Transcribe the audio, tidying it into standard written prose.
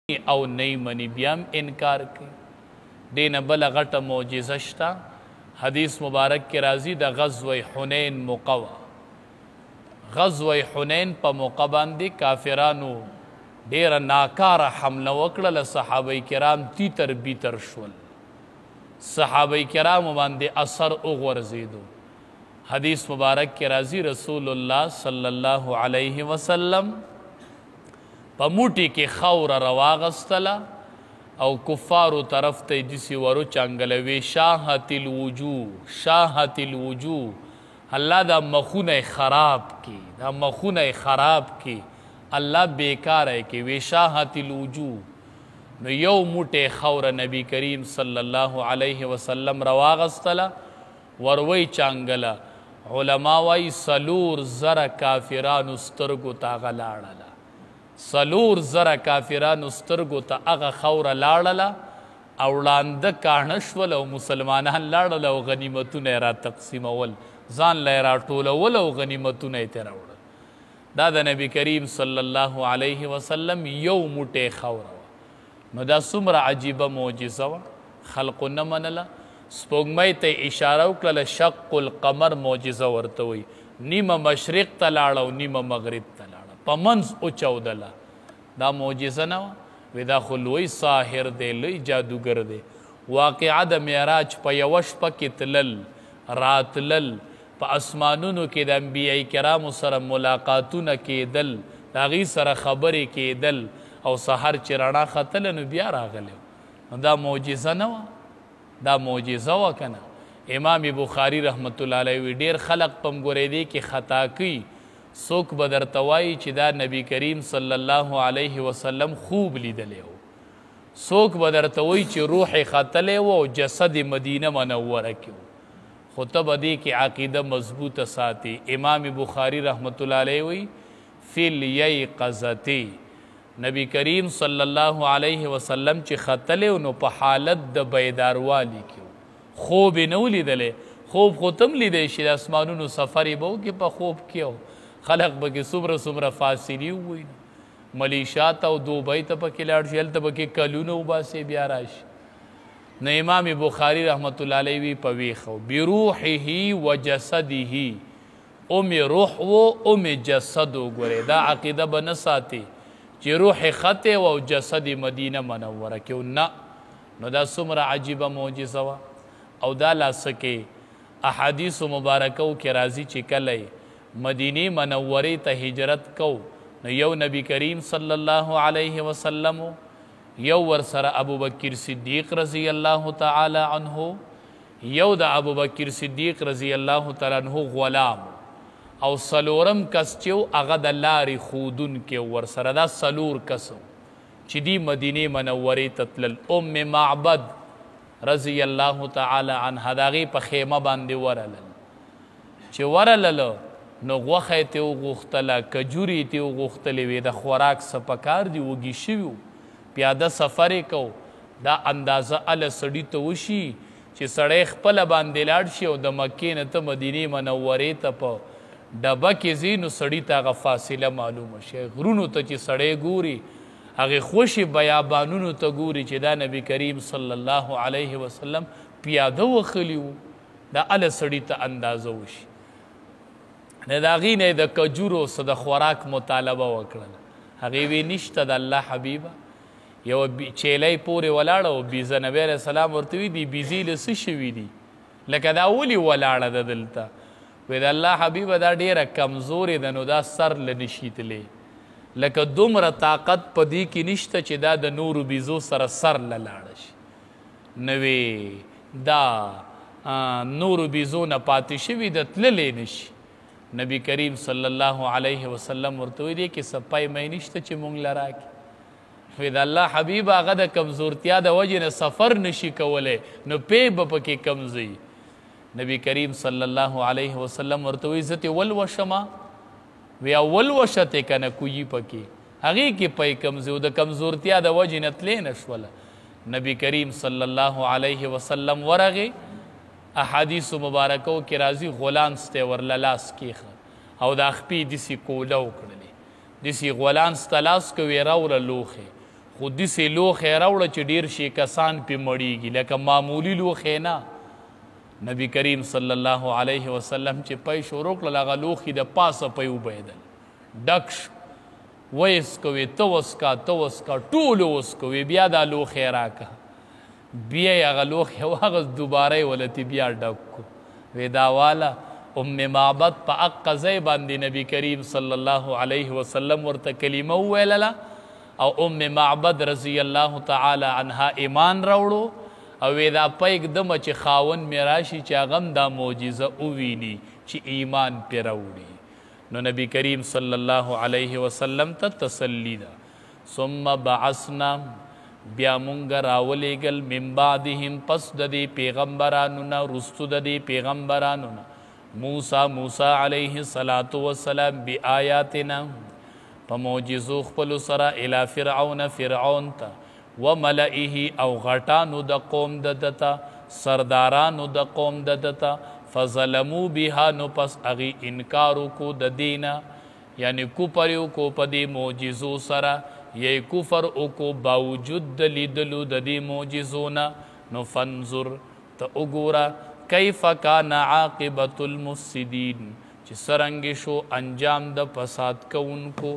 او نه منی بیا انکار کوي. دینه بله غټه معجزه شته، حدیث مبارک کې راځي د غزوه حنین موقع وه. غزوه حنین په موقع باندې کافرانو ډیره ناکاره حمله وکړله، صحابه کرام تیتر بیتر شول، صحابه کرامو باندې اثر وغورځېدو. حدیث مبارک کې راځي رسول الله صلی الله علیه وسلم په موټي کې خوره راواغستله او کفارو طرف ته داسې ورو چنګلوي، شاهت الوجوه شاهت الوجوه، الله دا مخونه خراب کی، دا مخونه خراب کی، الله بیکاره کی، وی شاهت الوجوه. نو یو موټی خوره نبی کریم صلی الله علیه وسلم راواغستله، وروی چانګله. علما وایي 4,000 کافرانو سترګو ته هغه لاړله، 4,000 کافرانو سترګو ته هغه خوره لاړله او وړانده کاڼه شول او مسلمانان لاړل او غنیمتونه یې را تقسیمول، ځان له یې راټولول او غنیمتونه یې ترې راوړل. دا د نبی کریم صلی الله علیه وسلم یو موټی خوره وه. نو دا څومره عجیبه معجزه وه، خلقو نه منله. سپوږمۍ ته اشاره وکړله، شق القمر معجزه ورته وایي، نیمه مشرق ته لاړه او نیمه مغرب ته لاړه، په منځ وچودله. دا معجزه نه وه؟ وی دا خو لوی ساحر دی، لوی جادوګر دی. واقعه د معراج په یوه شپه کې تلل راتلل، په اسمانونو کې د انبیاء کرامو سره ملاقاتونه کېدل، د هغوی سره خبرې کېدل او سحر چې رڼا ختله نو بیا راغلی. نو دا معجزه نه وه؟ دا معجزه وه که نه؟ امام بخاري رحمت الله علیه وی ډېر خلق په مګورېدې کې خطا کوي، څوک به درته وایي چې دا نبی کریم صلی الله علیه وسلم خوب لیدلی و، څوک به درته وایي چې روح یې ختلی و او جسد مدینه منوره کې و. خو ته به دې کې عقیده مضبوطه ساتي. امام بخاري رحمت الله علیه وی فی الیقظة، نبی کریم صلی الله علیه وسلم چې ختلی نو په حالت د بیداروالي کې و، خوب یې نه و لیدلی. خوب خو ته هم لیدی شي، د اسمانونو سفر یې به وکړي په خوب کې، او خلق به کې څومره فاصلې ووایي، ملیشا ته او دوبۍ ته پکې لاړ شي، هلته به کې کلونه وباسي بیا راشي. نو امام بخاري رحمت الله علیه وی په ویښه و، بروحه و جسده، ام روح و ام جسد. وګورئ دا عقیده به نه ساتي چې روح خطې او جسد مدینه منوره کې نه. نو دا څومره عجیبه معجزه وه. او دا لاسه کې احادیثو مبارکو کې راځي چې کله مدینې منورې ته هجرت کو نو یو نبی کریم صلی الله علیه وسلم، یو ورسره ابوبکر صدیق رضی الله تعالی عنه، یو د ابوبکر صدیق رضی الله تعالی عنه غلام، او سلورم کس چې و هغه د لارې ښودونکی ورسره. دا څلور کس چې دی مدینې منورې ته تلل. ام معبد رضی الله تعالی عنها د هغې په خیمه باندې ورلل. چې ورلله نو غوښه یې ترې وغوښتله، کجورې یې ترې وغوښتلې وې، د خوراک څه پکار دي، وږي شوي وو، پیاده سفر یې کو. دا اندازه هله سړي ته وشي چې سړی خپله باندې لاړ شي او د مکې نه ته مدینې منورې ته په ډبه کې ځي نو سړي ته هغه فاصله معلومه شي. غرونو ته چې سړی ګوري، هغې خوشي بیابانونو ته ګوري چې دا نبی کریم صلی الله علیه وسلم پیاده وخلي وو، دا هله سړي ته اندازه وشي. نه د هغې نه د کجورو څه د خوراک مطالبه وکړله. هغې وی نشته د الله حبیبه. یو چیلی پورې ولاړه او بیزه نبی علیه السلام ورته وي دي بیزې له څه شوي دي، لکه دا ولې ولاړه ده دلته؟ وی د الله حبیبه دا ډیره کمزورې ده، نو دا سر له نشي تللی، لکه دومره طاقت په دې کې نشته چې دا د نورو بیزو سره سر له لاړه شي. نو وی دا نورو بیزو نه پاتې شوي ده، تللی نشي. نبی کریم صلی الله علیه وسلم ورته وی دی کې څه پی می نشته چې مونږ له راکړي. وی د الله حبیب هغه د کمزورتیا د وجې نه سفر نشي کولی، نو پی به پکې کم ځي. نبی کریم صلی الله علیه وسلم ورته وی زه ترې ولوشمه؟ وی ولوشه ترې که نه کویي پکې، هغې کې پی کم ځي او د کمزورتیا د وجې نه تلې نه شوله. نبی کریم صلی الله علیه وسلم ورغې. احادیثو مبارکو کې راځي غولانس ته ورله لاس کېښه او دا خپې داسې کوله وکړلې، داسې غولانس ته لاس کوي راوړه لوښې، خو داسې لوښی راوړه چې ډېر شي کسان پې مړیږي لکه معمولي لوښی نه. نبی کریم صلی الله علیه وسلم چې پی شروع کړل هغه لوښي د پاسه پی وبهېدل ډک شو. ویسکوې ته وسکه ته وسکه ټولو وسکوې بیا دا لوښی راکه. بیا یې هغه لوښی واغست دوباره یې ولتې بیا ډک کړو. وی دا واله ام معبد په حق ځای باندې نبی کریم صلی الله علیه وسلم ورته کلمه وویلله او ام معبد رضی الله تعالی عنها ایمان راوړو او وی دا په اقدمه چې خاوند مې راشي چې هغه هم دا معجزه وویني چې ایمان پرې راوړي. نو نبی کریم صلی الله علیه وسلم ته تسلی ده. ثم بعثنا بیا مونږ راولېږل من بعدهم پس د دې پیغمبرانو نه رستو د دې پیغمبرانو نه موسی علیه الصلاة والسلام بآیاتنا په معجزو خپلو سره الی فرعون ته وملئه او غټانو د قوم د دته سردارانو د قوم د دته فظلموا بها نو پس هغې انکار وکړو د دینه یعنی کفر یې وکړو په دې معجزو سره یې کفر وکړو باوجود د لیدلو د دې معجزو نه. نو فانظر ته وګوره کیف کان عاقبة المفسدین چې څرنګې شو انجام د فساد کوونکو.